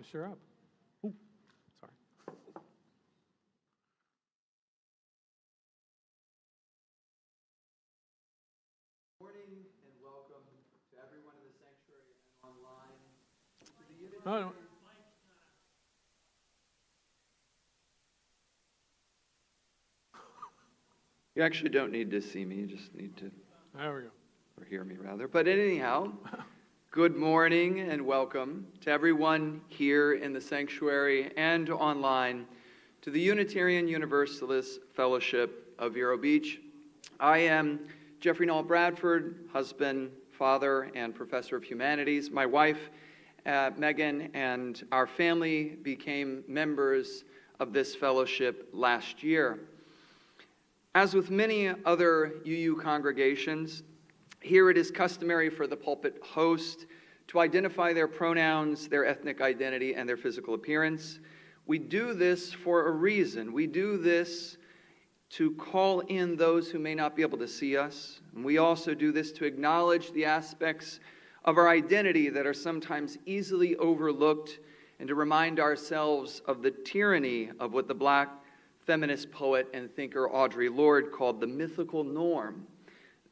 finish her up. Ooh, sorry. Good morning and welcome to everyone in the sanctuary and online to the Unitarian. You actually don't need to see me, you just need to There we go. or hear me rather. But anyhow, good morning and welcome to everyone here in the sanctuary and online to the Unitarian Universalist Fellowship of Vero Beach. I am Jeffrey Noel Bradford, husband, father, and professor of humanities. My wife, Megan, and our family became members of this fellowship last year. As with many other UU congregations, here it is customary for the pulpit host to identify their pronouns, their ethnic identity, and their physical appearance. We do this for a reason. We do this to call in those who may not be able to see us. And we also do this to acknowledge the aspects of our identity that are sometimes easily overlooked, and to remind ourselves of the tyranny of what the Black feminist poet and thinker Audre Lorde called the mythical norm,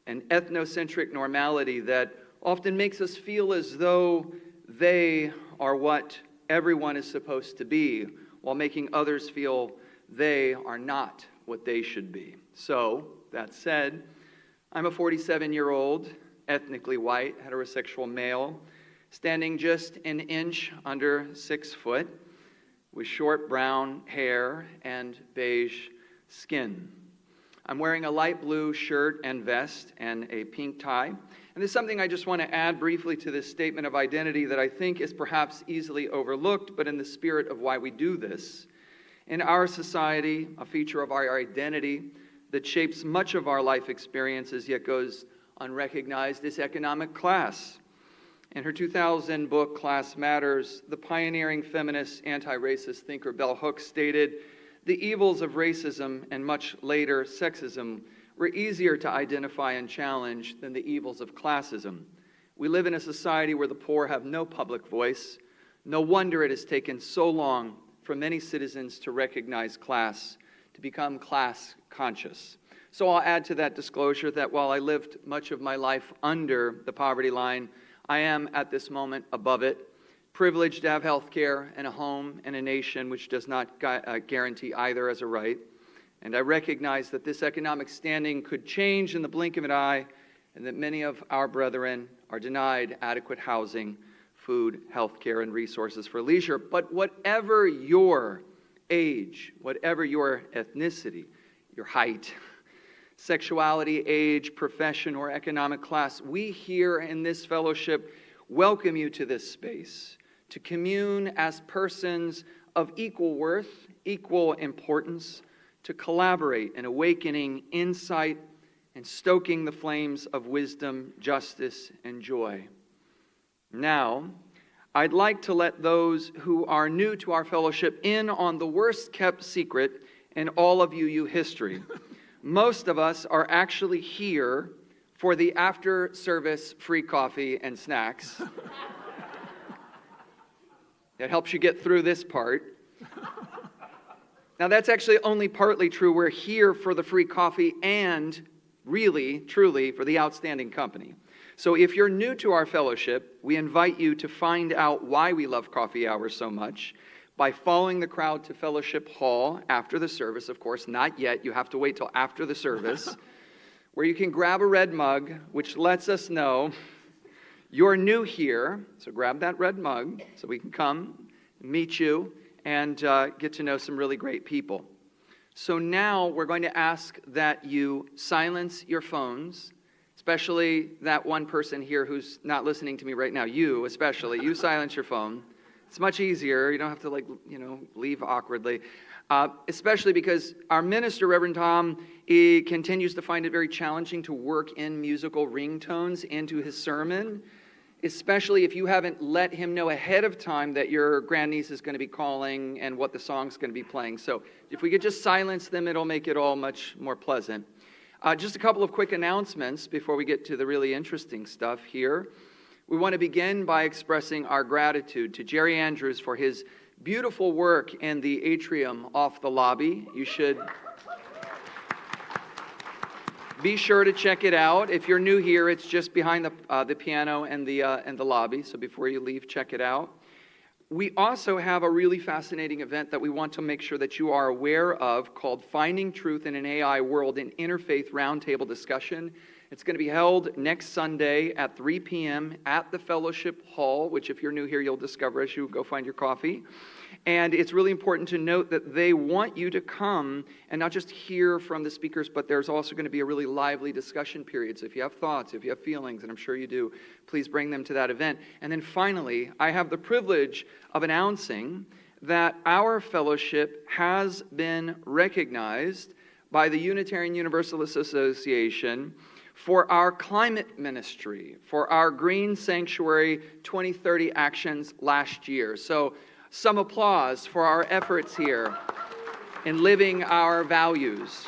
an ethnocentric normality that often makes us feel as though they are what everyone is supposed to be, while making others feel they are not what they should be. So, that said, I'm a 47-year-old, ethnically white, heterosexual male, standing just an inch under 6 foot, with short brown hair and beige skin. I'm wearing a light blue shirt and vest and a pink tie. And there's something I just want to add briefly to this statement of identity that I think is perhaps easily overlooked, but in the spirit of why we do this. In our society, a feature of our identity that shapes much of our life experiences yet goes unrecognized is economic class. In her 2000 book, Class Matters, the pioneering feminist anti-racist thinker Bell Hooks stated, "The evils of racism and much later sexism were easier to identify and challenge than the evils of classism. We live in a society where the poor have no public voice. No wonder it has taken so long for many citizens to recognize class, to become class conscious." So I'll add to that disclosure that while I lived much of my life under the poverty line, I am, at this moment, above it, privileged to have health care and a home and a nation which does not guarantee either as a right. And I recognize that this economic standing could change in the blink of an eye, and that many of our brethren are denied adequate housing, food, health care, and resources for leisure. But whatever your age, whatever your ethnicity, your height, sexuality, age, profession, or economic class, we here in this fellowship welcome you to this space to commune as persons of equal worth, equal importance, to collaborate in awakening insight and stoking the flames of wisdom, justice, and joy. Now, I'd like to let those who are new to our fellowship in on the worst kept secret in all of UU history. Most of us are actually here for the after-service free coffee and snacks. That helps you get through this part. Now, that's actually only partly true. We're here for the free coffee and really, truly, for the outstanding company. So if you're new to our fellowship, we invite you to find out why we love coffee hours so much by following the crowd to Fellowship Hall after the service. Of course, not yet. You have to wait till after the service, where you can grab a red mug, which lets us know you're new here. So grab that red mug so we can come, meet you, and get to know some really great people. So now we're going to ask that you silence your phones, especially that one person here who's not listening to me right now. You especially, you silence your phone. It's much easier. You don't have to leave awkwardly. Especially because our minister, Reverend Tom, he continues to find it very challenging to work in musical ringtones into his sermon, especially if you haven't let him know ahead of time that your grandniece is going to be calling and what the song's going to be playing. So if we could just silence them, it'll make it all much more pleasant. Just a couple of quick announcements before we get to the really interesting stuff here. We want to begin by expressing our gratitude to Jerry Andrews for his beautiful work in the atrium off the lobby. You should be sure to check it out. If you're new here, it's just behind the piano and the lobby. So before you leave, check it out. We also have a really fascinating event that we want to make sure that you are aware of called Finding Truth in an AI World, an Interfaith Roundtable Discussion. It's going to be held next Sunday at 3 p.m. at the Fellowship Hall, which if you're new here, you'll discover as you go find your coffee. And it's really important to note that they want you to come and not just hear from the speakers, but there's also going to be a really lively discussion period. So if you have thoughts, if you have feelings, and I'm sure you do, please bring them to that event. And then finally, I have the privilege of announcing that our fellowship has been recognized by the Unitarian Universalist Association for our climate ministry, for our Green Sanctuary 2030 actions last year. So some applause for our efforts here in living our values.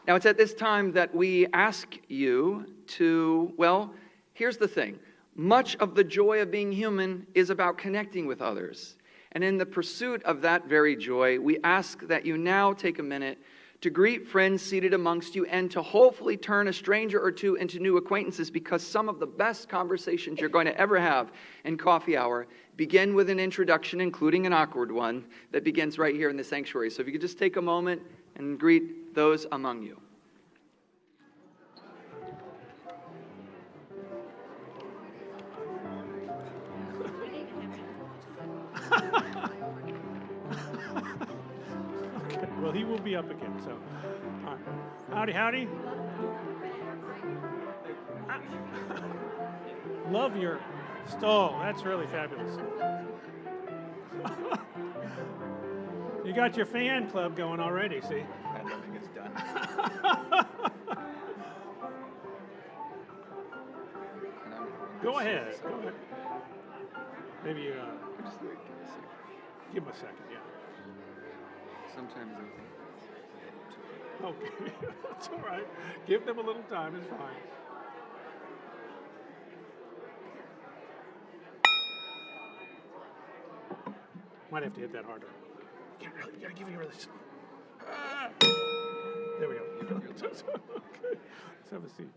Now, it's at this time that we ask you to, well, here's the thing. Much of the joy of being human is about connecting with others. And in the pursuit of that very joy, we ask that you now take a minute to greet friends seated amongst you and to hopefully turn a stranger or two into new acquaintances, because some of the best conversations you're going to ever have in coffee hour begin with an introduction, including an awkward one, that begins right here in the sanctuary. So if you could just take a moment and greet those among you. Well, he will be up again, so. All right. Howdy, howdy. Love your stall. That's really fabulous. You got your fan club going already, see? I don't think it's done. Go ahead. Go ahead. Maybe Just wait, give me a second. give him a second, yeah. Sometimes I Okay, that's all right. Give them a little time, it's fine. Might have to hit that harder. You gotta give me really. There we go. Okay, let's have a seat.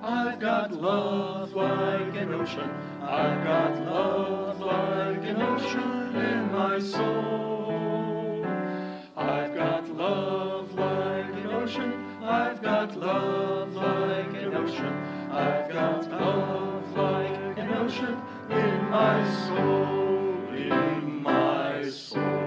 I've got love like an ocean. I've got love like an ocean in my soul. I've got love like an ocean. I've got love like an ocean. I've got love like an ocean in my soul, in my soul.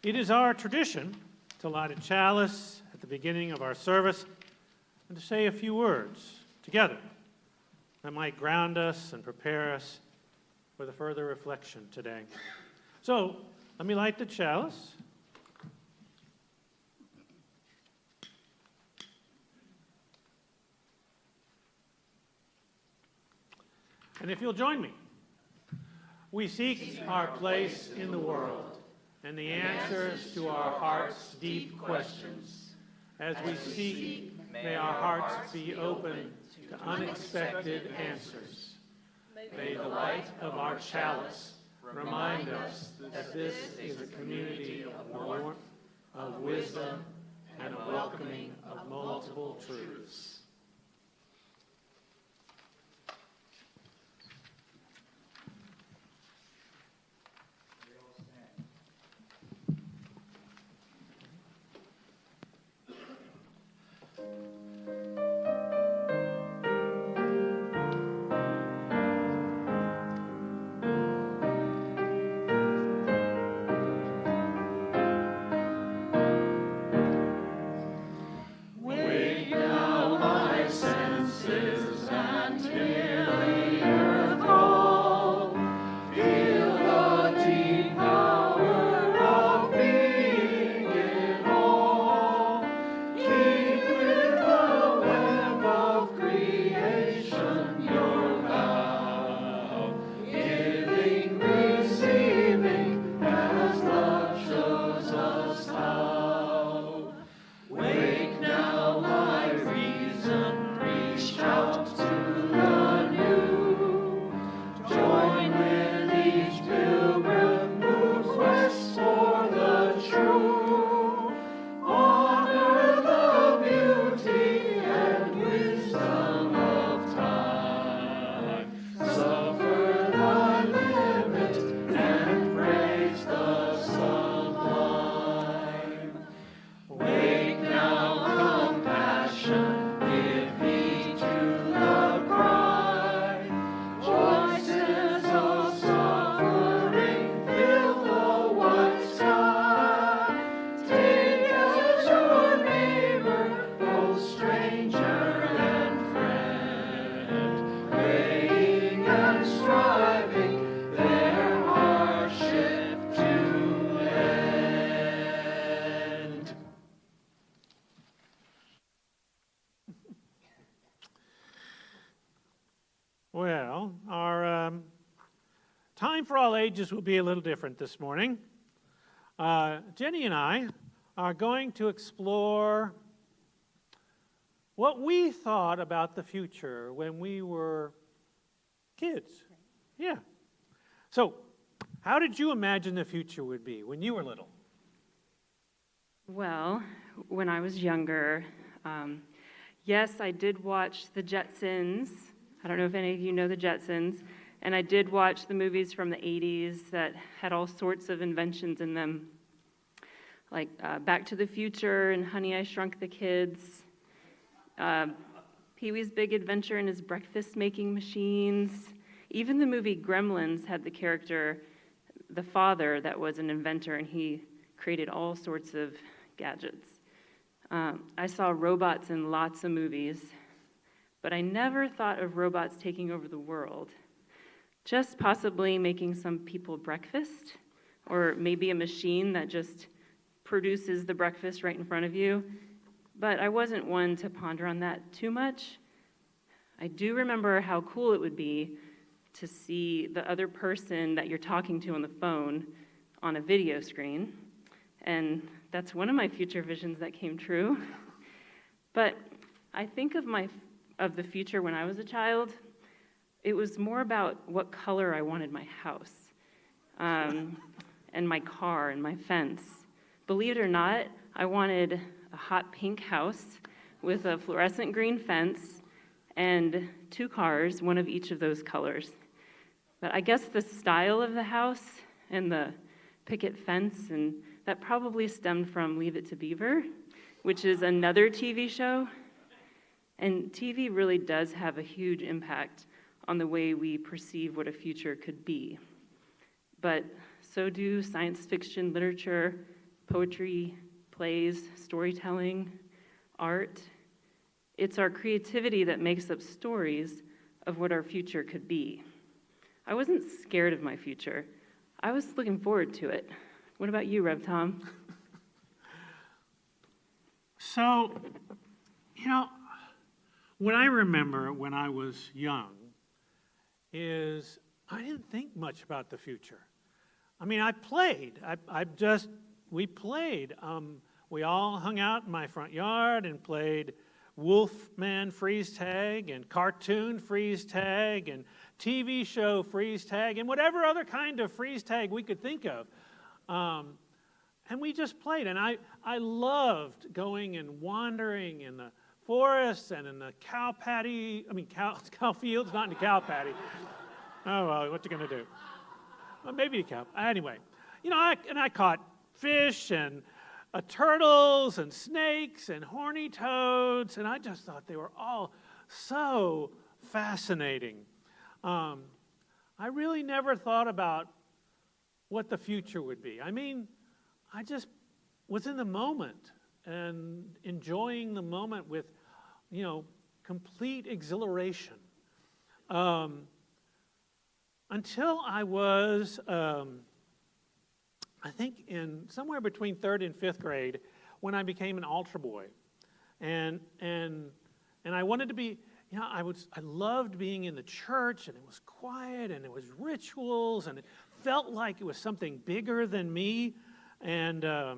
It is our tradition to light a chalice at the beginning of our service and to say a few words together that might ground us and prepare us for the further reflection today. So, let me light the chalice. And if you'll join me, we seek our place in the world. and the answers to our heart's deep questions. As we seek, may our hearts be open to unexpected answers. May the light of our chalice remind us that this is a community of warmth, of wisdom, and a welcoming of multiple truths. Well, our time for all ages will be a little different this morning. Jenny and I are going to explore what we thought about the future when we were kids. Yeah. So, how did you imagine the future would be when you were little? Well, when I was younger, yes, I did watch the Jetsons. I don't know if any of you know the Jetsons. And I did watch the movies from the 80s that had all sorts of inventions in them, like Back to the Future and Honey, I Shrunk the Kids, Pee-wee's Big Adventure and his breakfast-making machines. Even the movie Gremlins had the character, the father, that was an inventor, and he created all sorts of gadgets. I saw robots in lots of movies, but I never thought of robots taking over the world. Just possibly making some people breakfast, or maybe a machine that just produces the breakfast right in front of you. But I wasn't one to ponder on that too much. I do remember how cool it would be to see the other person that you're talking to on the phone on a video screen. And that's one of my future visions that came true. But I think of the future when I was a child. It was more about what color I wanted my house, and my car and my fence. Believe it or not, I wanted a hot pink house with a fluorescent green fence and 2 cars, one of each of those colors. But I guess the style of the house and the picket fence, and that probably stemmed from Leave It to Beaver, which is another TV show. And TV really does have a huge impact on the way we perceive what a future could be. But so do science fiction, literature, poetry, plays, storytelling, art. It's our creativity that makes up stories of what our future could be. I wasn't scared of my future. I was looking forward to it. What about you, Rev Tom? So, what I remember when I was young is I didn't think much about the future. I mean, we played. We all hung out in my front yard and played Wolfman freeze tag and cartoon freeze tag and TV show freeze tag and whatever other kind of freeze tag we could think of. And we just played. And I loved going and wandering in the forests and in the cow fields, not in the cow patty. Oh, well, what you going to do? Well, maybe a cow. Anyway, I caught fish and turtles and snakes and horny toads, and I just thought they were all so fascinating. I really never thought about what the future would be. I mean, I just was in the moment and enjoying the moment with, complete exhilaration. Until I was, I think in somewhere between 3rd and 5th grade, when I became an altar boy. And I wanted to be, I loved being in the church, and it was quiet, and it was rituals, and it felt like it was something bigger than me, and I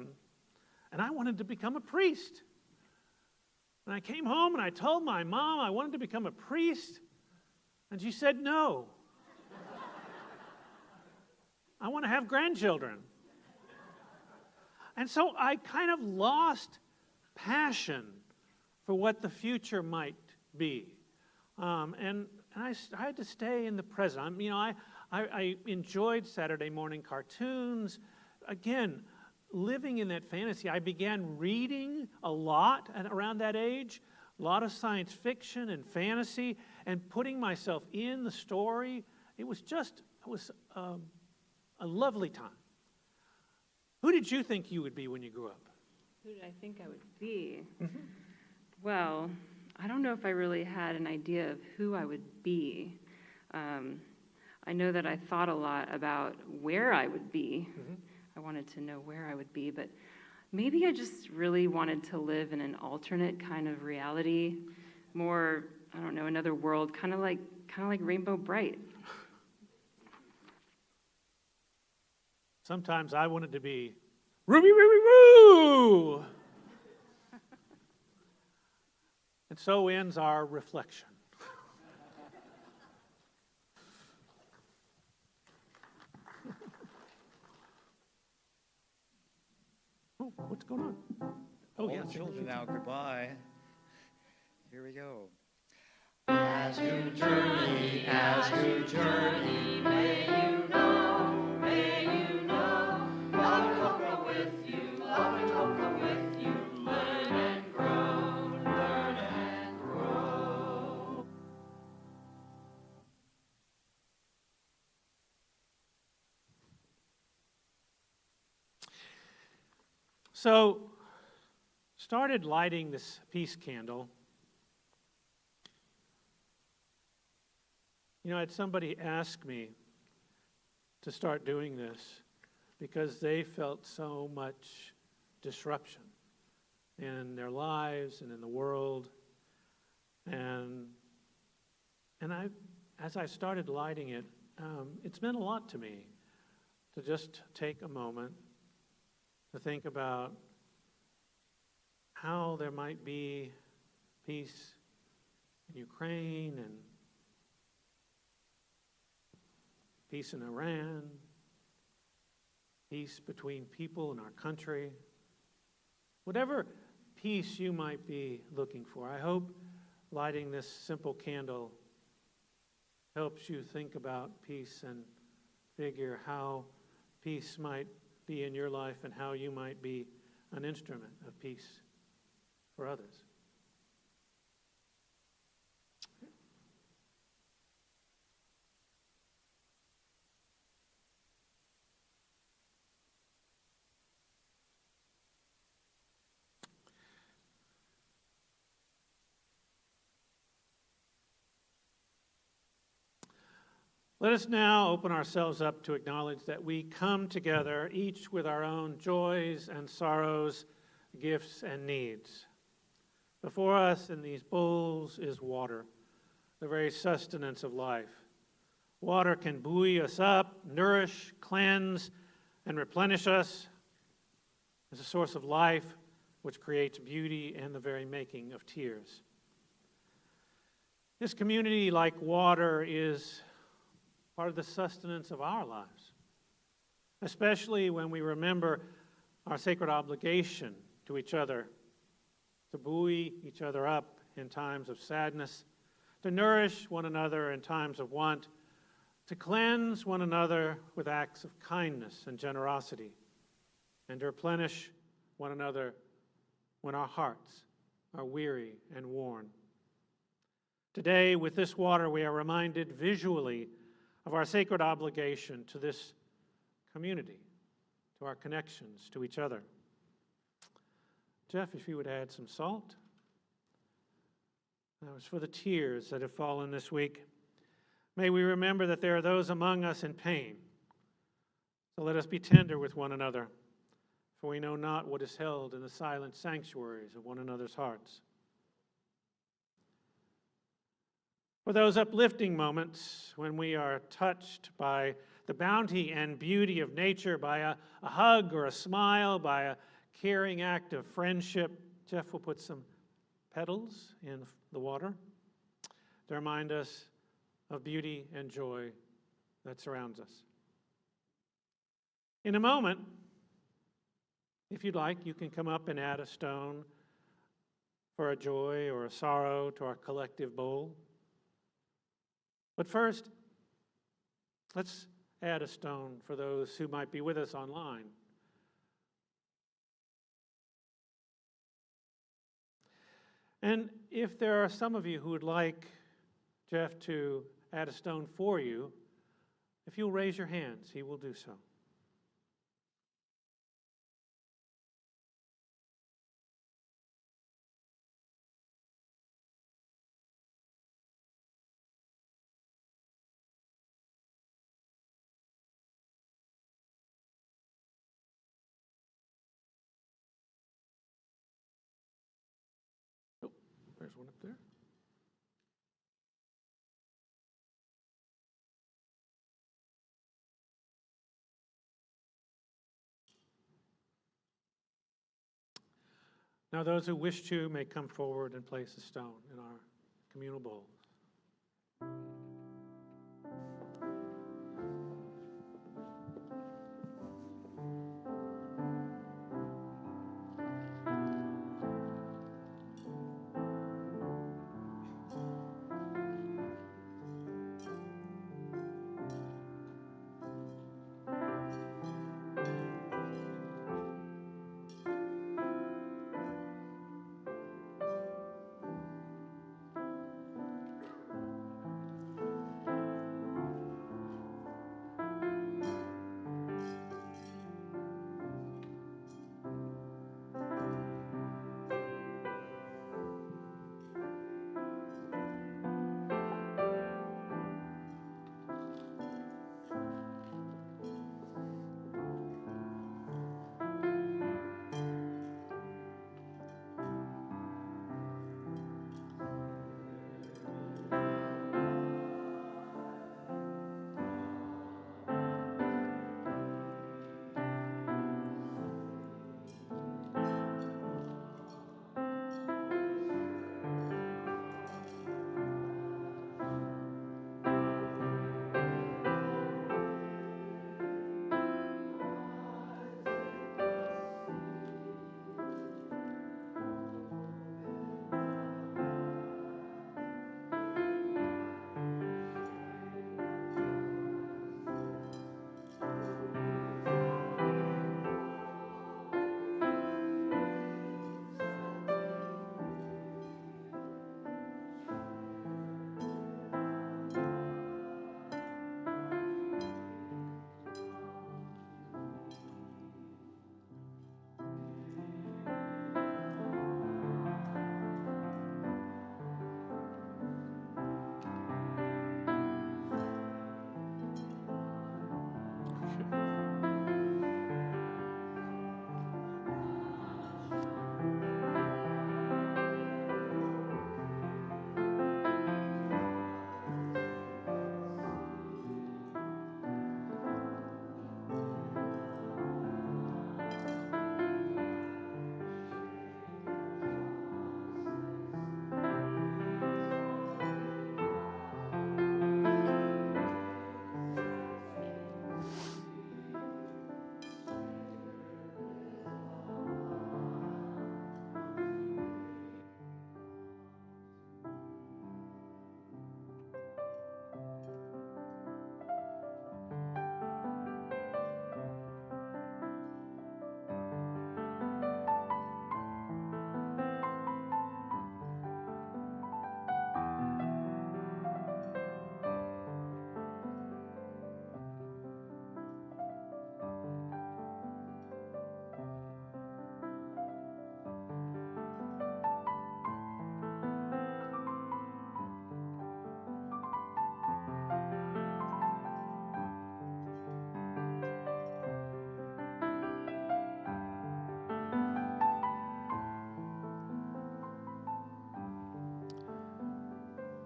wanted to become a priest. And I came home and I told my mom I wanted to become a priest, and she said no. I want to have grandchildren. And so I kind of lost passion for what the future might be. And I had to stay in the present. I enjoyed Saturday morning cartoons. Again, living in that fantasy, I began reading a lot around that age, a lot of science fiction and fantasy, and putting myself in the story. It was a lovely time. Who did you think you would be when you grew up? Who did I think I would be? Mm-hmm. Well, I don't know if I really had an idea of who I would be. I know that I thought a lot about where I would be. Mm-hmm. I wanted to know where I would be, but maybe I just really wanted to live in an alternate kind of reality, more, I don't know, another world, kind of like Rainbow Bright. Sometimes I wanted to be Ruby, Ruby, Roo! And so ends our reflection. Oh, what's going on? Oh, All yeah. the children now, goodbye. Here we go. As you journey, may you know, love and hope go with you, learn and grow. So, started lighting this peace candle. I had somebody ask me to start doing this because they felt so much disruption in their lives and in the world. And as I started lighting it, it's meant a lot to me to just take a moment to think about how there might be peace in Ukraine and peace in Iran, peace between people in our country. Whatever peace you might be looking for, I hope lighting this simple candle helps you think about peace and figure how peace might be in your life and how you might be an instrument of peace for others. Let us now open ourselves up to acknowledge that we come together, each with our own joys and sorrows, gifts and needs. Before us in these bowls is water, the very sustenance of life. Water can buoy us up, nourish, cleanse, and replenish us, is a source of life which creates beauty in the very making of tears. This community, like water, is part of the sustenance of our lives, especially when we remember our sacred obligation to each other, to buoy each other up in times of sadness, to nourish one another in times of want, to cleanse one another with acts of kindness and generosity, and to replenish one another when our hearts are weary and worn. Today, with this water, we are reminded visually of our sacred obligation to this community, to our connections to each other. Jeff, if you would add some salt. That was for the tears that have fallen this week. May we remember that there are those among us in pain. So let us be tender with one another, for we know not what is held in the silent sanctuaries of one another's hearts. For those uplifting moments when we are touched by the bounty and beauty of nature, by a hug or a smile, by a caring act of friendship, Jeff will put some petals in the water to remind us of beauty and joy that surrounds us. In a moment, if you'd like, you can come up and add a stone for a joy or a sorrow to our collective bowl. But first, let's add a stone for those who might be with us online. And if there are some of you who would like Jeff to add a stone for you, if you'll raise your hands, he will do so. Oh, there's one up there. Now, those who wish to may come forward and place a stone in our communal bowl.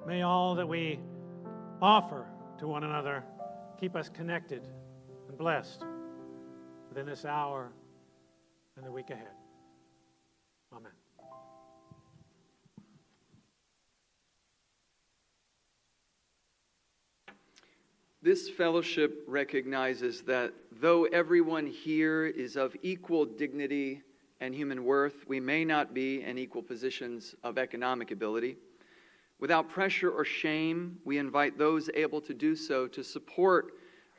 May all that we offer to one another keep us connected and blessed within this hour and the week ahead. Amen. This fellowship recognizes that though everyone here is of equal dignity and human worth, we may not be in equal positions of economic ability. Without pressure or shame, we invite those able to do so to support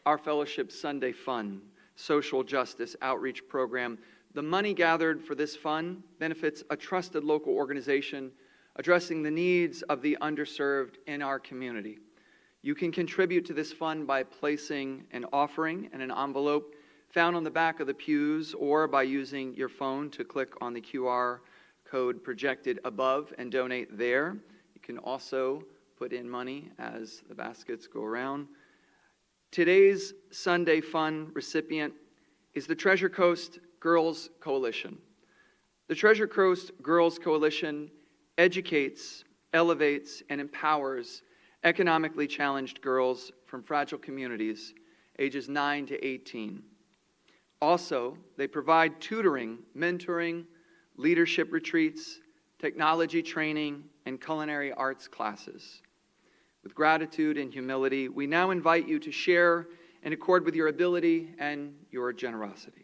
our fellowship's Sunday Fund, social justice outreach program. The money gathered for this fund benefits a trusted local organization addressing the needs of the underserved in our community. You can contribute to this fund by placing an offering in an envelope found on the back of the pews, or by using your phone to click on the QR code projected above and donate there. You can also put in money as the baskets go around. Today's Sunday Fund recipient is the Treasure Coast Girls Coalition. The Treasure Coast Girls Coalition educates, elevates, and empowers economically challenged girls from fragile communities, ages 9 to 18. Also, they provide tutoring, mentoring, leadership retreats, technology training, and culinary arts classes. With gratitude and humility, we now invite you to share in accord with your ability and your generosity.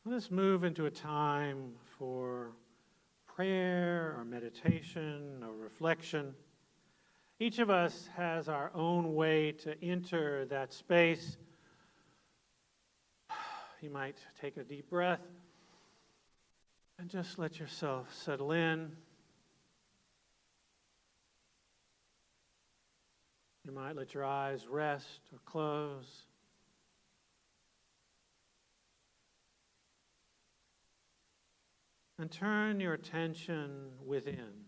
Let us move into a time for prayer or meditation or reflection. Each of us has our own way to enter that space. You might take a deep breath and just let yourself settle in. You might let your eyes rest or close. And turn your attention within.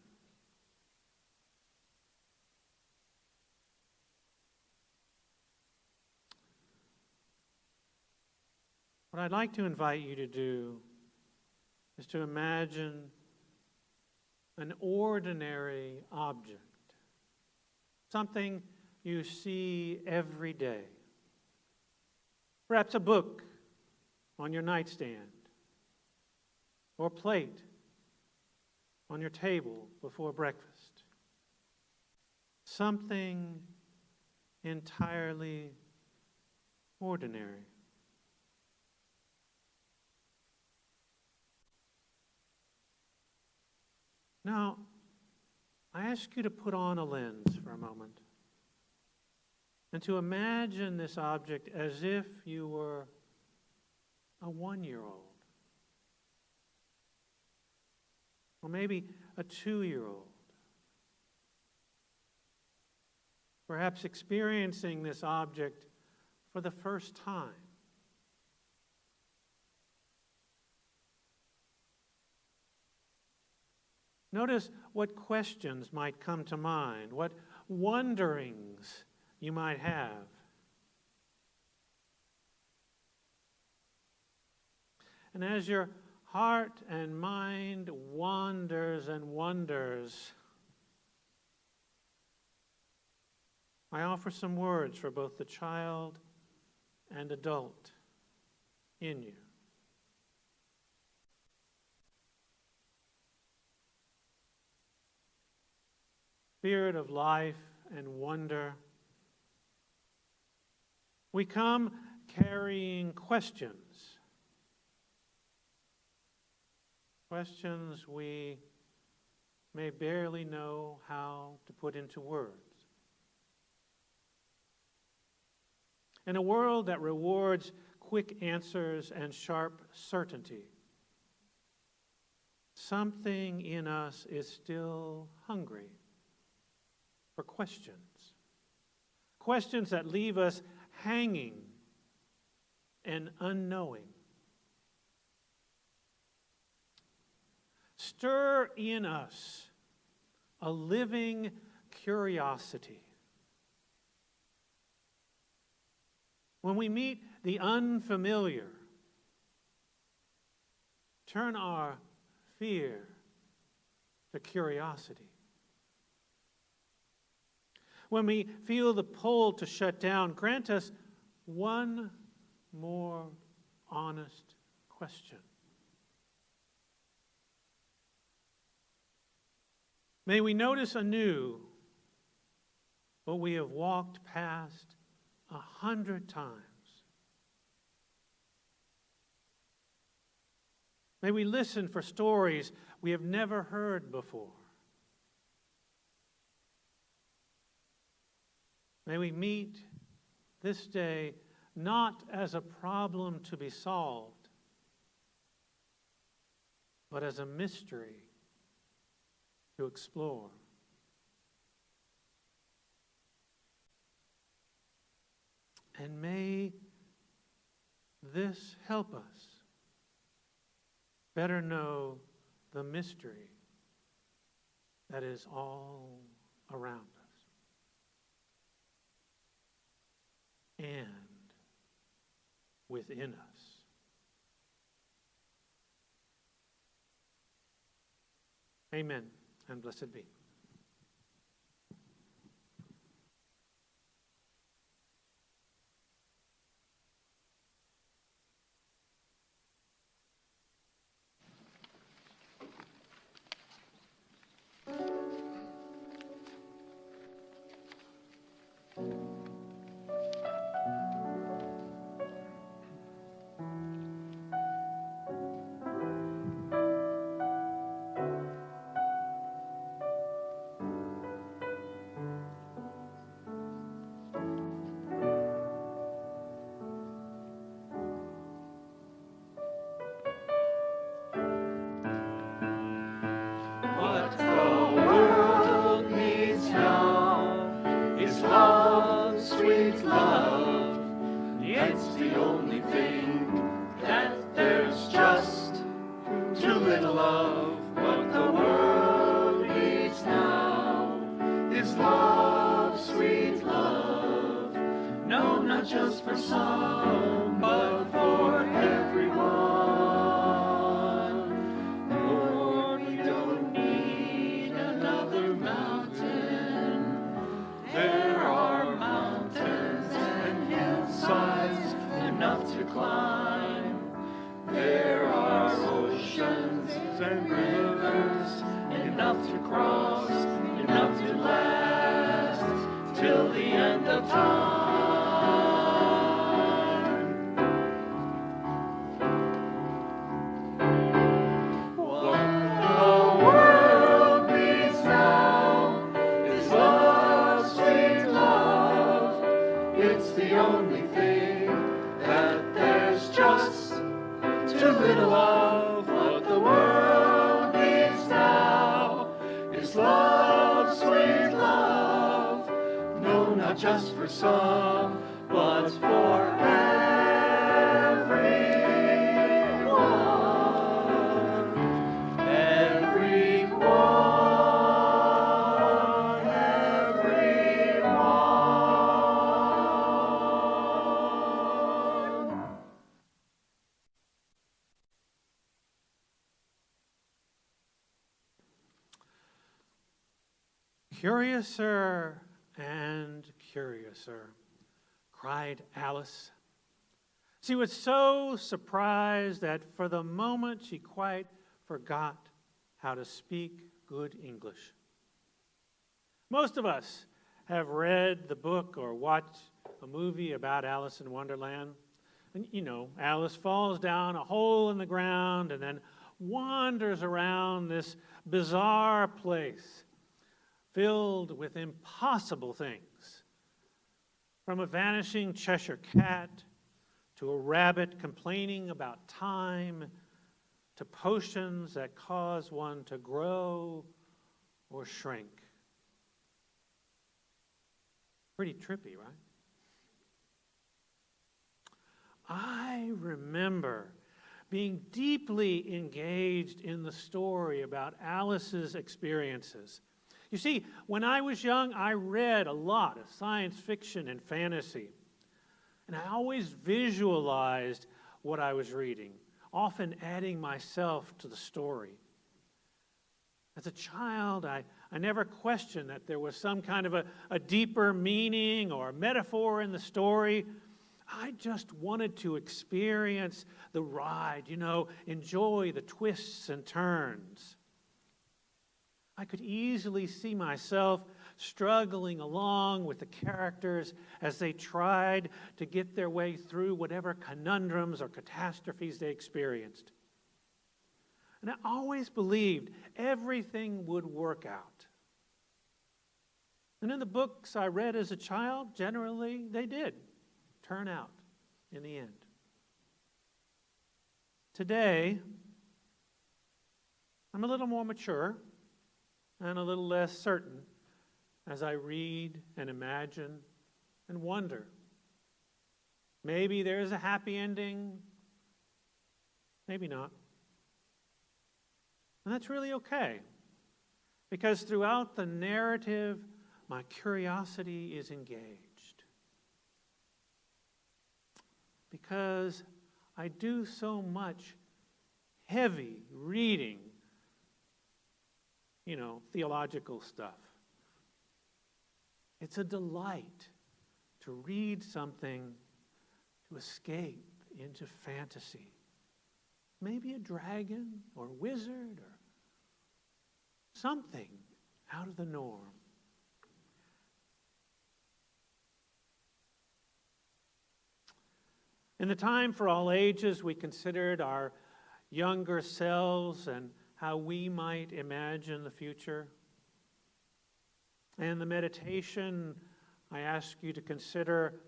What I'd like to invite you to do is to imagine an ordinary object, something you see every day. Perhaps a book on your nightstand, or plate on your table before breakfast. Something entirely ordinary. Now, I ask you to put on a lens for a moment and to imagine this object as if you were a 1-year-old, or maybe a 2-year-old, perhaps experiencing this object for the first time. Notice what questions might come to mind, what wonderings you might have. And as your heart and mind wanders and wonders, I offer some words for both the child and adult in you. Spirit of life and wonder, we come carrying questions. Questions we may barely know how to put into words. In a world that rewards quick answers and sharp certainty, something in us is still hungry for questions. Questions that leave us hanging and unknowing. Stir in us a living curiosity. When we meet the unfamiliar, turn our fear to curiosity. When we feel the pull to shut down, grant us one more honest question. May we notice anew what we have walked past 100 times. May we listen for stories we have never heard before. May we meet this day not as a problem to be solved, but as a mystery to explore. And may this help us better know the mystery that is all around us and within us. Amen, and blessed be. What the world needs now is love, sweet love. It's the only thing that there's just too little of. What the world needs now is love, sweet love. No, not just for some, but for everyone. Climb. There are oceans and rivers enough to cross, enough to last till the end of time. What the world needs now too little of what the world needs now is love, sweet love, no, not just for some, but for everyone, everyone, everyone. Curiouser and curiouser, cried Alice. She was so surprised that for the moment she quite forgot how to speak good English. Most of us have read the book or watched a movie about Alice in Wonderland. And you know, Alice falls down a hole in the ground and then wanders around this bizarre place filled with impossible things, from a vanishing Cheshire cat to a rabbit complaining about time to potions that cause one to grow or shrink. Pretty trippy, right? I remember being deeply engaged in the story about Alice's experiences. You see, when I was young, I read a lot of science fiction and fantasy, and I always visualized what I was reading, often adding myself to the story. As a child, I never questioned that there was some kind of a deeper meaning or metaphor in the story. I just wanted to experience the ride, enjoy the twists and turns. I could easily see myself struggling along with the characters as they tried to get their way through whatever conundrums or catastrophes they experienced. And I always believed everything would work out. And in the books I read as a child, generally they did turn out in the end. Today, I'm a little more mature and a little less certain as I read and imagine and wonder. Maybe there's a happy ending, maybe not. And that's really okay, because throughout the narrative, my curiosity is engaged. Because I do so much heavy reading, theological stuff. It's a delight to read something to escape into fantasy. Maybe a dragon or wizard or something out of the norm. In the Time for All Ages, we considered our younger selves and how we might imagine the future. And the meditation, I ask you to consider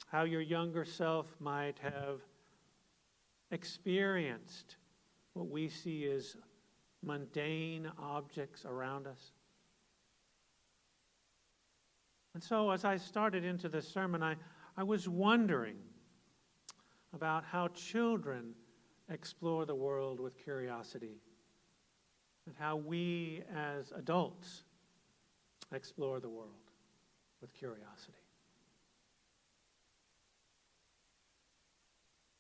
how your younger self might have experienced what we see as mundane objects around us. And so as I started into this sermon, I was wondering about how children explore the world with curiosity, and how we as adults explore the world with curiosity.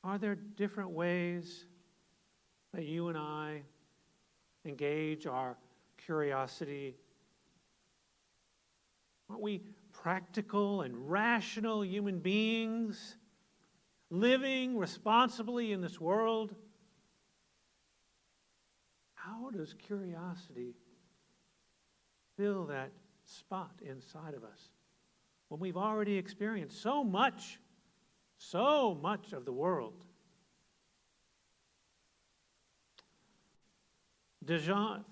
Are there different ways that you and I engage our curiosity? Aren't we practical and rational human beings living responsibly in this world? How does curiosity fill that spot inside of us when we've already experienced so much of the world?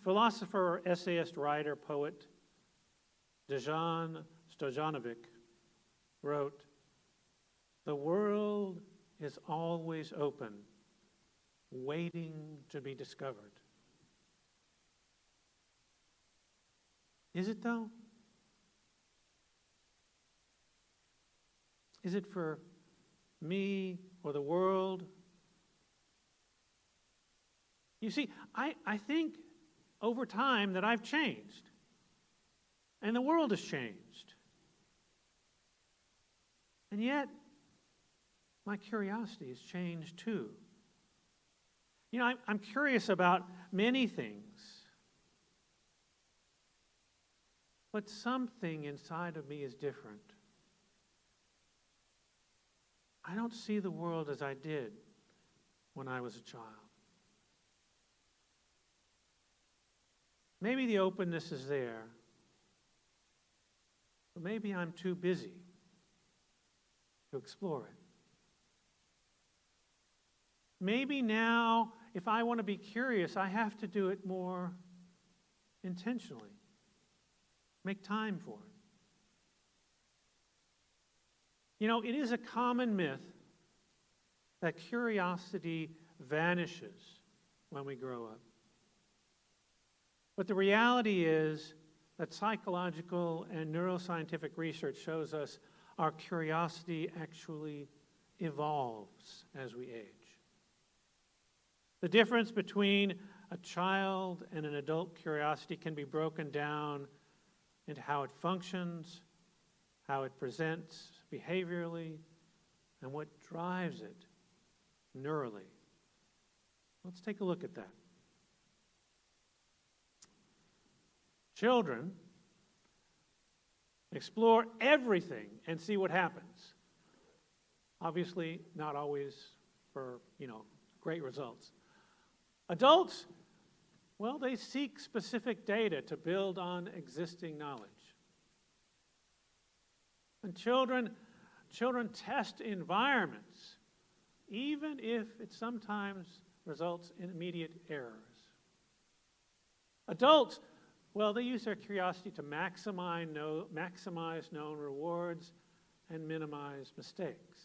Philosopher, essayist, writer, poet Dejan Stojanović wrote, "The world is always open waiting to be discovered. Is it though? Is it for me or the world? You see, I think over time that I've changed, and the world has changed. And yet, my curiosity has changed too. You know, I'm curious about many things, but something inside of me is different. I don't see the world as I did when I was a child. Maybe the openness is there, but maybe I'm too busy to explore it. Maybe now, if I want to be curious, I have to do it more intentionally. Make time for it. You know, it is a common myth that curiosity vanishes when we grow up. But the reality is that psychological and neuroscientific research shows us our curiosity actually evolves as we age. The difference between a child and an adult curiosity can be broken down into how it functions, how it presents behaviorally, and what drives it neurally. Let's take a look at that. Children explore everything and see what happens. Obviously, not always for, great results. Adults, well, they seek specific data to build on existing knowledge. And children test environments, even if it sometimes results in immediate errors. Adults, well, they use their curiosity to maximize known rewards and minimize mistakes.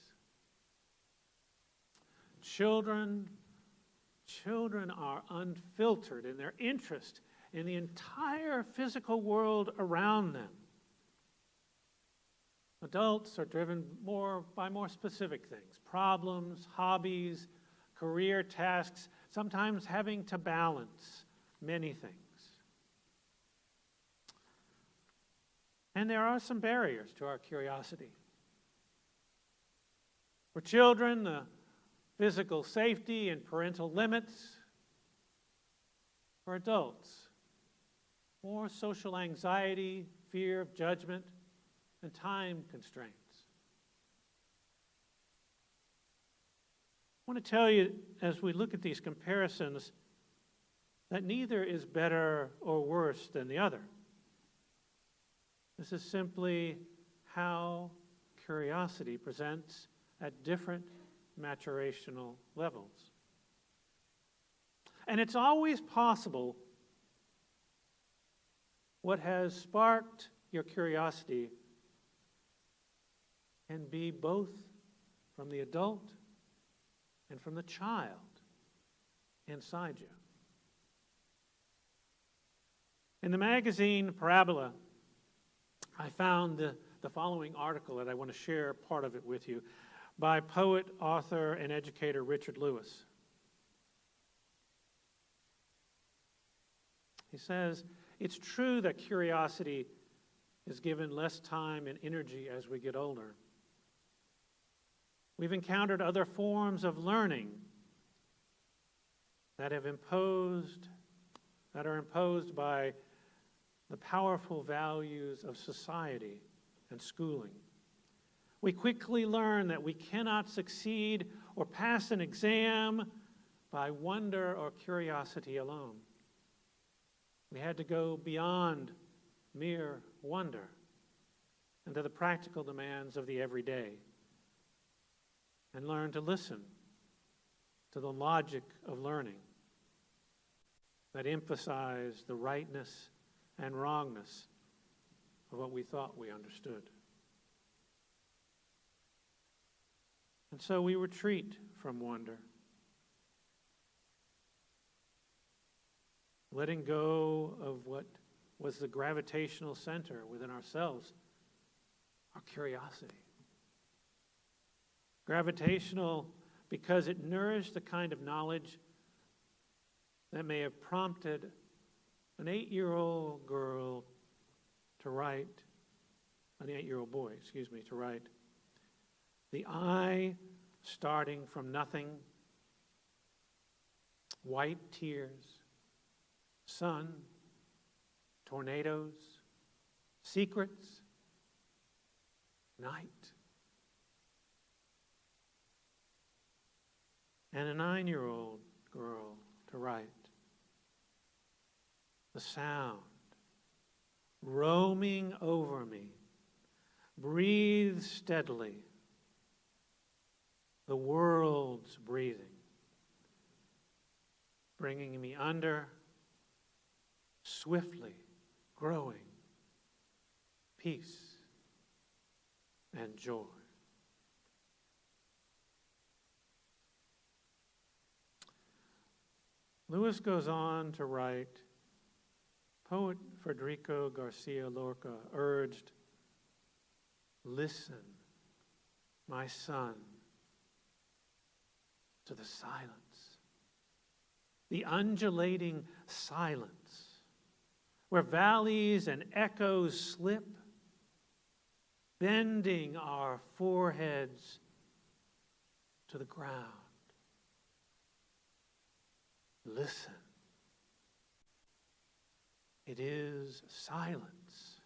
Children are unfiltered in their interest in the entire physical world around them. Adults are driven by more specific things, problems, hobbies, career tasks, sometimes having to balance many things. And there are some barriers to our curiosity. For children, the physical safety and parental limits. For adults, more social anxiety, fear of judgment, and time constraints. I want to tell you, as we look at these comparisons, that neither is better or worse than the other. This is simply how curiosity presents at different maturational levels. And it's always possible what has sparked your curiosity can be both from the adult and from the child inside you. In the magazine Parabola, I found the following article that I want to share part of it with you by poet, author, and educator Richard Lewis. He says, "It's true that curiosity is given less time and energy as we get older. We've encountered other forms of learning that are imposed by the powerful values of society and schooling. We quickly learn that we cannot succeed or pass an exam by wonder or curiosity alone. We had to go beyond mere wonder and to the practical demands of the everyday and learn to listen to the logic of learning that emphasized the rightness and wrongness of what we thought we understood. And so we retreat from wonder. letting go of what was the gravitational center within ourselves, our curiosity. Gravitational because it nourished the kind of knowledge that may have prompted an 8-year-old girl to write, an 8-year-old boy, to write, "The eye starting from nothing, white tears, sun, tornadoes, secrets, night." And a 9-year-old girl to write, "The sound roaming over me, breathe steadily, the world's breathing, bringing me under, swiftly growing peace and joy." Lewis goes on to write, poet Federico Garcia Lorca urged, "Listen, my son, to the silence, the undulating silence, where valleys and echoes slip, bending our foreheads to the ground. Listen. It is silence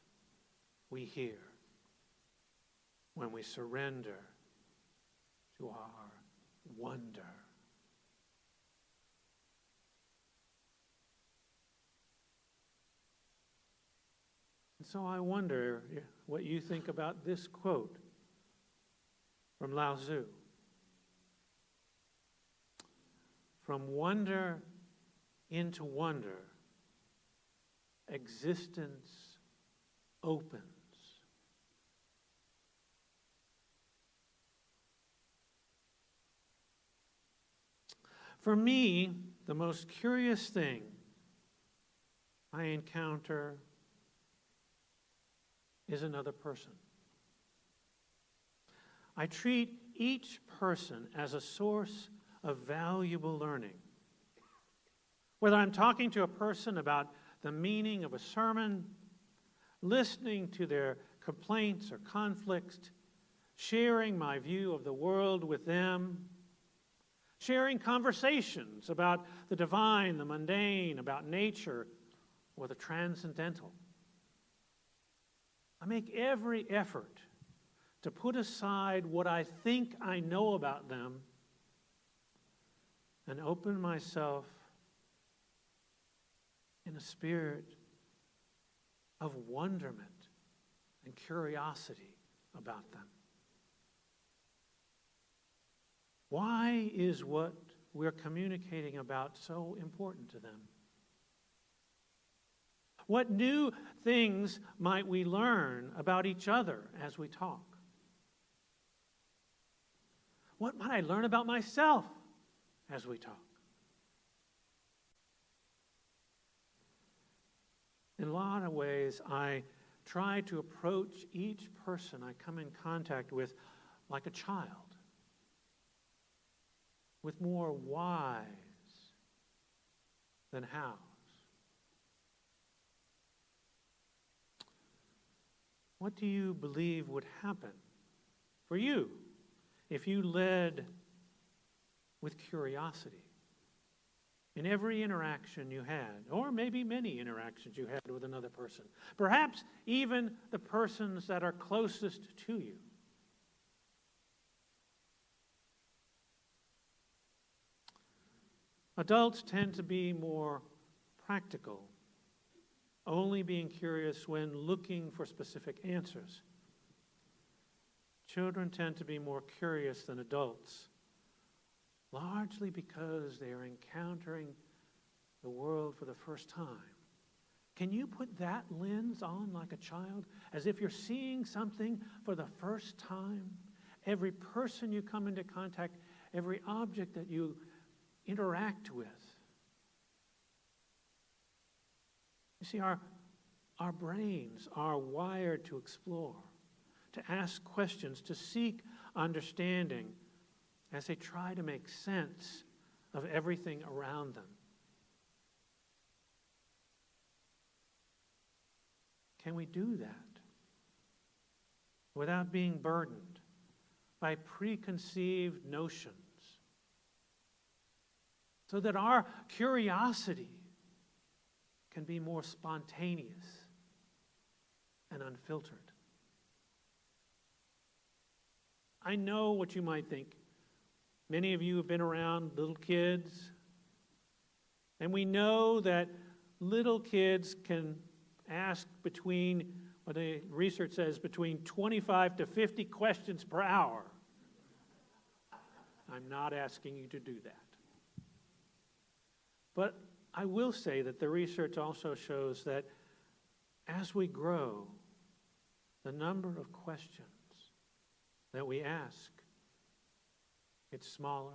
we hear when we surrender to our wonder." And so I wonder what you think about this quote from Lao Tzu. From wonder into wonder, existence opens. For me, the most curious thing I encounter is another person. I treat each person as a source of valuable learning. Whether I'm talking to a person about the meaning of a sermon, listening to their complaints or conflicts, sharing my view of the world with them, sharing conversations about the divine, the mundane, about nature, or the transcendental. I make every effort to put aside what I think I know about them and open myself in a spirit of wonderment and curiosity about them. Why is what we're communicating about so important to them? What new things might we learn about each other as we talk? What might I learn about myself as we talk? In a lot of ways, I try to approach each person I come in contact with like a child, with more whys than hows. What do you believe would happen for you if you led with curiosity in every interaction you had, or maybe many interactions you had with another person, perhaps even the persons that are closest to you? Adults tend to be more practical, only being curious when looking for specific answers. Children tend to be more curious than adults, largely because they are encountering the world for the first time. Can you put that lens on like a child, as if you're seeing something for the first time? Every person you come into contact, every object that you interact with You see, our brains are wired to explore, to ask questions, to seek understanding as they try to make sense of everything around them. Can we do that without being burdened by preconceived notions, so that our curiosity can be more spontaneous and unfiltered? I know what you might think. Many of you have been around little kids, and we know that little kids can ask between, what the research says, between 25 to 50 questions per hour. I'm not asking you to do that. But I will say that the research also shows that as we grow, the number of questions that we ask gets smaller,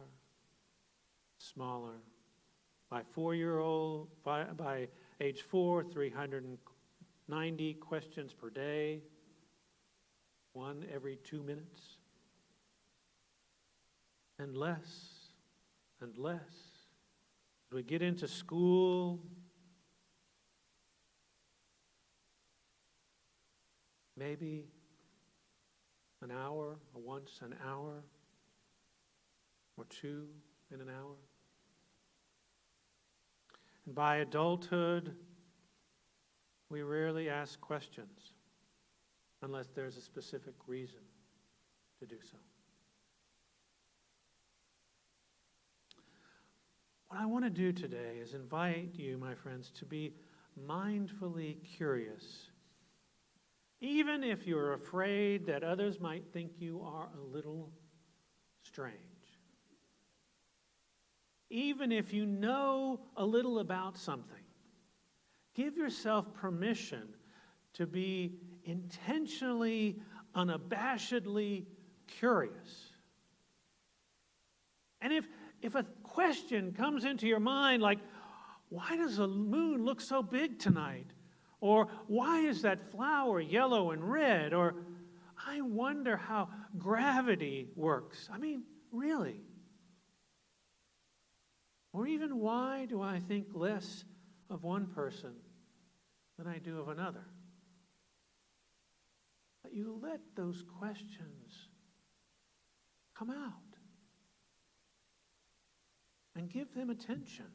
smaller. By age 4, 390 questions per day, one every 2 minutes, and less and less. As we get into school, maybe an hour, or once an hour, or two in an hour. And by adulthood, we rarely ask questions unless there's a specific reason to do so. What I want to do today is invite you, my friends, to be mindfully curious, even if you're afraid that others might think you are a little strange. Even if you know a little about something, give yourself permission to be intentionally, unabashedly curious. And if a question comes into your mind like, why does the moon look so big tonight? Or why is that flower yellow and red? Or I wonder how gravity works. I mean, really. Or even, why do I think less of one person than I do of another? But you let those questions come out and give them attention.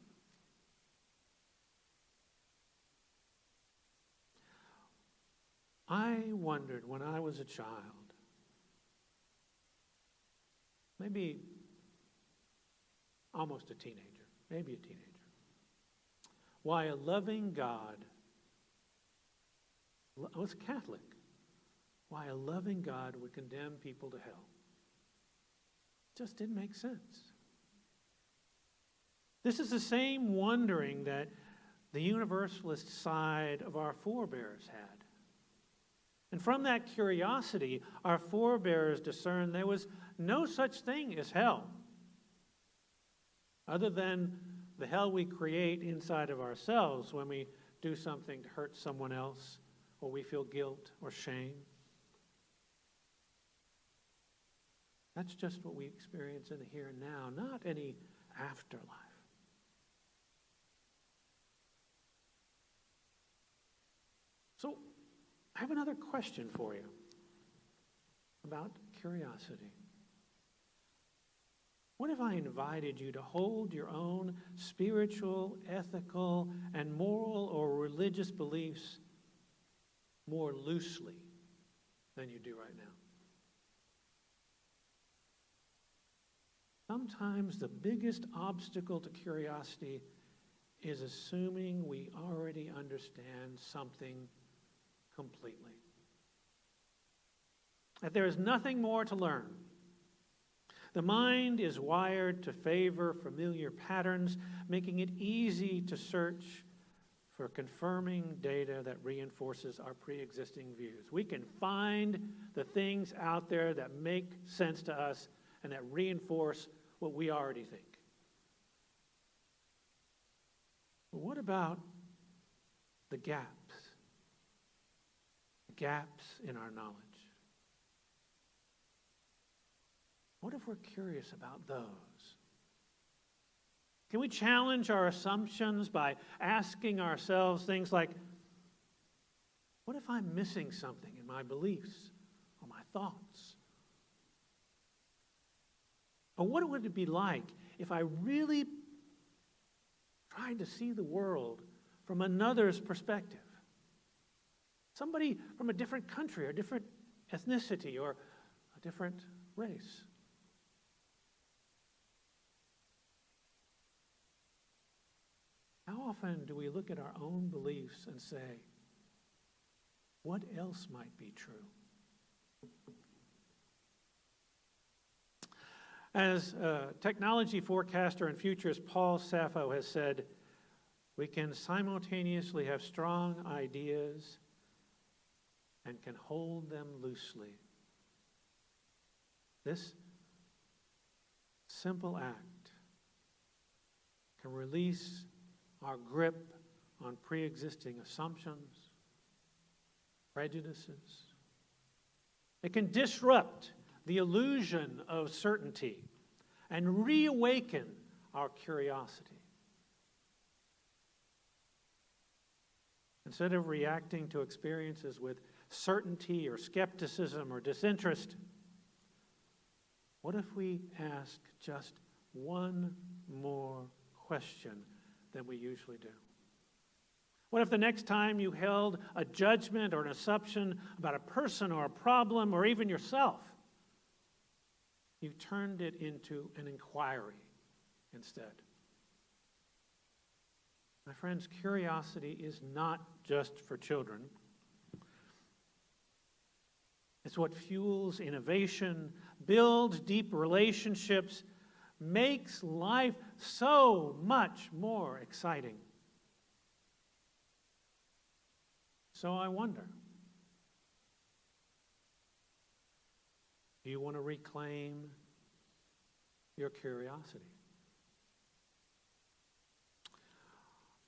I wondered when I was a child, maybe almost a teenager, maybe a teenager, why a loving God, I was Catholic, why a loving God would condemn people to hell. It just didn't make sense. This is the same wondering that the Universalist side of our forebears had. And from that curiosity, our forebears discerned there was no such thing as hell, other than the hell we create inside of ourselves when we do something to hurt someone else, or we feel guilt or shame. That's just what we experience in the here and now, not any afterlife. So, I have another question for you about curiosity. What if I invited you to hold your own spiritual, ethical, and moral or religious beliefs more loosely than you do right now? Sometimes the biggest obstacle to curiosity is assuming we already understand something completely. That there is nothing more to learn. The mind is wired to favor familiar patterns, making it easy to search for confirming data that reinforces our pre-existing views. We can find the things out there that make sense to us and that reinforce what we already think. But what about the gaps in our knowledge. What if we're curious about those? Can we challenge our assumptions by asking ourselves things like, what if I'm missing something in my beliefs or my thoughts? Or what would it be like if I really tried to see the world from another's perspective? Somebody from a different country or different ethnicity or a different race. How often do we look at our own beliefs and say, what else might be true? As technology forecaster and futurist Paul Sappho has said, we can simultaneously have strong ideas and can hold them loosely. This simple act can release our grip on pre-existing assumptions, prejudices. It can disrupt the illusion of certainty and reawaken our curiosity. Instead of reacting to experiences with certainty or skepticism or disinterest, what if we ask just one more question than we usually do? What if the next time you held a judgment or an assumption about a person or a problem or even yourself, you turned it into an inquiry instead? My friends, curiosity is not just for children. It's what fuels innovation, builds deep relationships, makes life so much more exciting. So I wonder, do you want to reclaim your curiosity?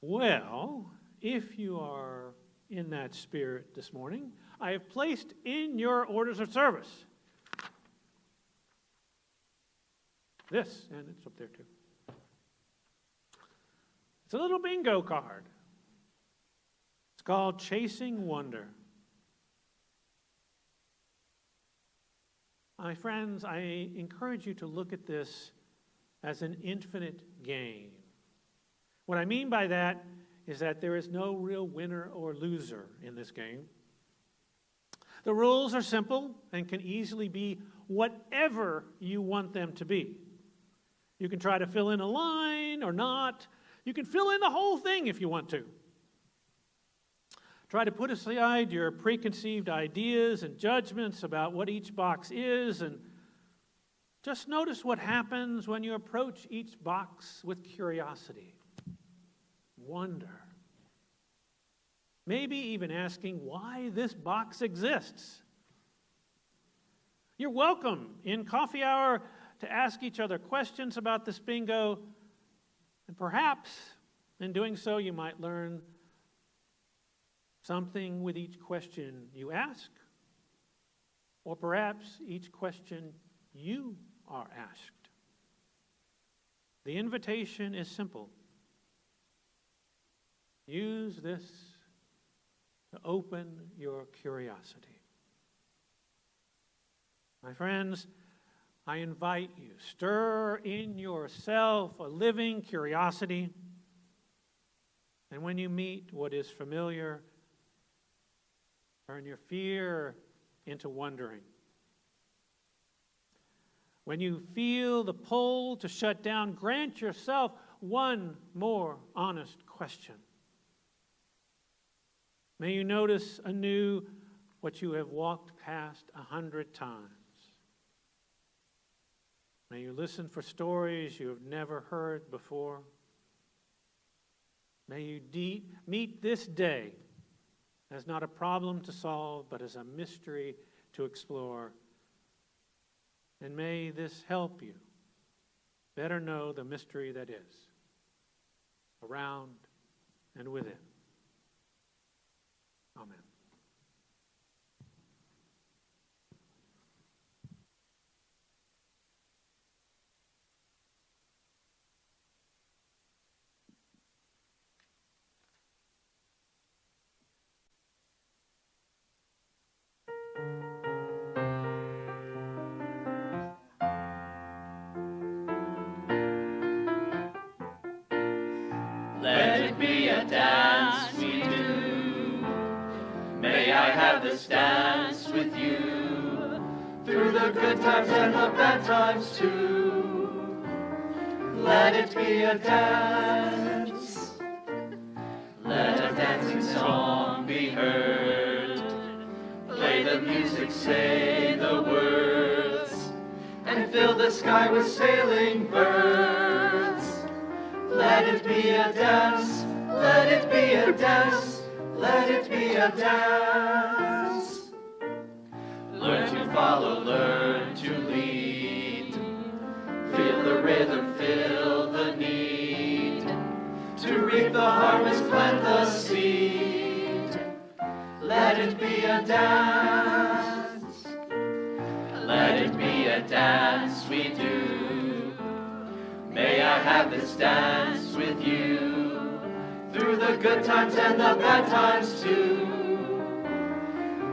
Well, if you are in that spirit this morning, I have placed in your orders of service this, and it's up there too. It's a little bingo card. It's called Chasing Wonder. My friends, I encourage you to look at this as an infinite game. What I mean by that is that there is no real winner or loser in this game. The rules are simple and can easily be whatever you want them to be. You can try to fill in a line or not. You can fill in the whole thing if you want to. Try to put aside your preconceived ideas and judgments about what each box is, and just notice what happens when you approach each box with curiosity, wonder. Maybe even asking why this box exists. You're welcome in coffee hour to ask each other questions about this bingo, and perhaps in doing so you might learn something with each question you ask, or perhaps each question you are asked. The invitation is simple. Use this to open your curiosity. My friends, I invite you, stir in yourself a living curiosity, and when you meet what is familiar, turn your fear into wondering. When you feel the pull to shut down, grant yourself one more honest question. May you notice anew what you have walked past 100 times. May you listen for stories you have never heard before. May you meet this day as not a problem to solve, but as a mystery to explore. And may this help you better know the mystery that is around and within. Amen. Let it be a dance we do. May I have this dance with you, through the good times and the bad times too. Let it be a dance. Let a dancing song be heard. Play the music, say the words, and fill the sky with sailing birds. Let it be a dance, let it be a dance, let it be a dance. Learn to follow, learn to lead. Feel the rhythm, feel the need. To reap the harvest, plant the seed. Let it be a dance. Let it be a dance we do. May I have this dance with you, through the good times and the bad times too.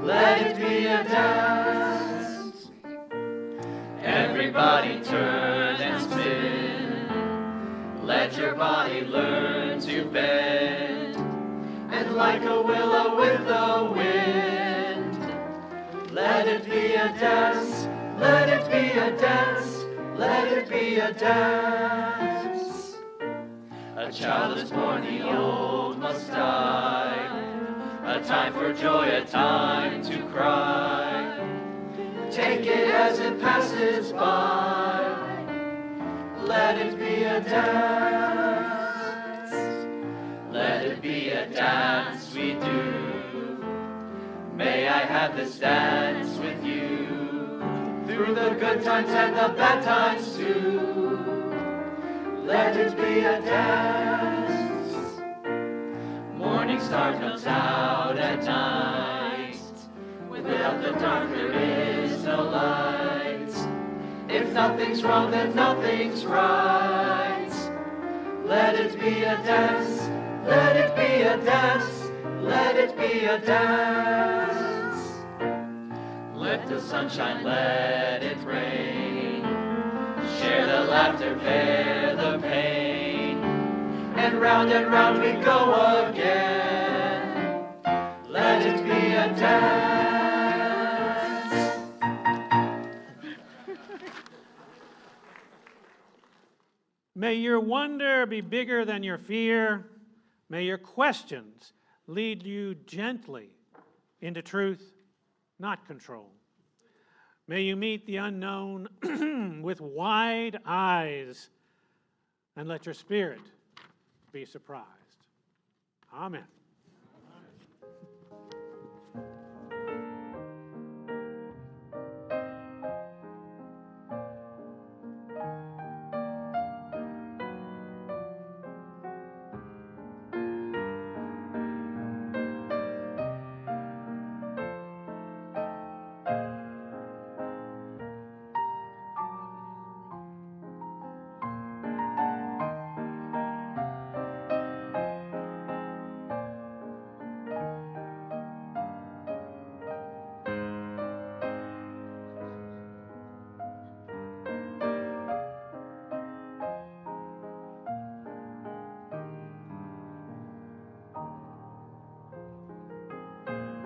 Let it be a dance. Everybody turn and spin. Let your body learn to bend. And like a willow with the wind, let it be a dance, let it be a dance. Let it be a dance. A child is born, the old must die. A time for joy, a time to cry. Take it as it passes by. Let it be a dance. Let it be a dance we do. May I have this dance with you, through the good times and the bad times too. Let it be a dance. Morning star comes out at night. Without the dark there is no light. If nothing's wrong, then nothing's right. Let it be a dance. Let it be a dance. Let it be a dance. Let the sunshine, let it rain. Share the laughter, bear the pain. And round we go again. Let it be a dance. May your wonder be bigger than your fear. May your questions lead you gently into truth, not control. May you meet the unknown with wide eyes, and let your spirit be surprised. Amen.